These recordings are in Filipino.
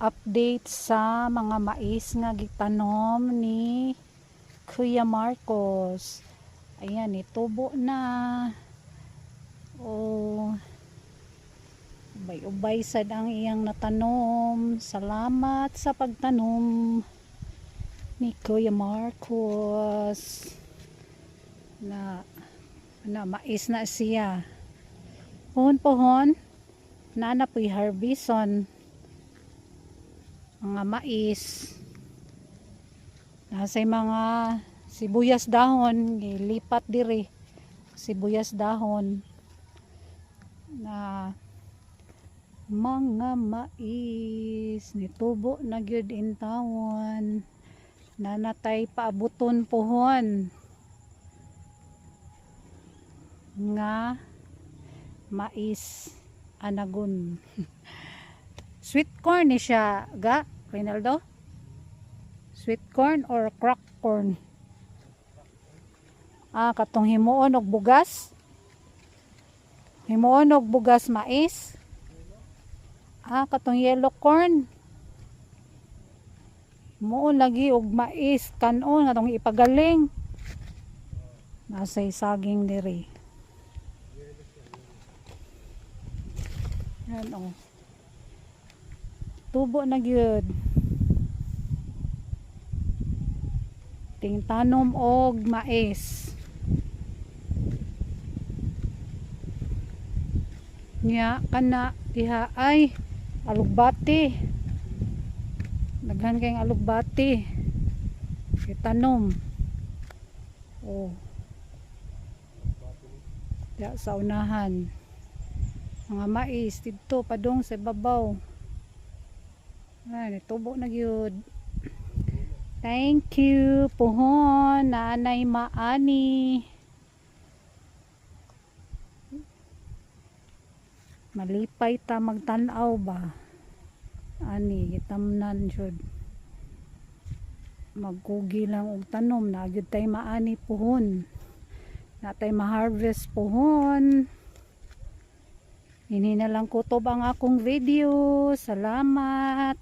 update sa mga mais nga gitanom ni Kuya Marcos. Ayan, itubo na. Oh, ubay-ubay sad ang iyang natanom. Salamat sa pagtanom ni Kuya Marcos. Na mais na siya. Pohon-pohon nanapoy harbison mga mais. Nasay mga sibuyas dahon gilipat diri. Sibuyas dahon na mga mais nitubo na gyud in tawon. Nanatay paabuton pohon nga mais anagon. Sweet corn ni siya ga Rinaldo? Sweet corn or crack corn? Katong himuon og bugas? Himuon og bugas mais? Katong yellow corn? Himuon lagi og mais kanon katong ipagaling. Nasay saging diri. Yan o. Tubo na gyud. Tingtanom og mais. Nya kana diha ay alugbati. Daghan kayong alugbati. Itanom. Oh. Diha sa unahan. Mga mais dito padong sa babaw. Tubo na gyud. Thank you pohon nanay maani. Malipay ta magtan-aw ba? Ani gitamnan jud. Magkugi lang og tanom na gyud tay maani pohon. Na tay ma-harvest pohon. Ini na lang kutob ang akong video. Salamat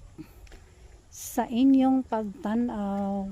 sa inyong pagtanaw.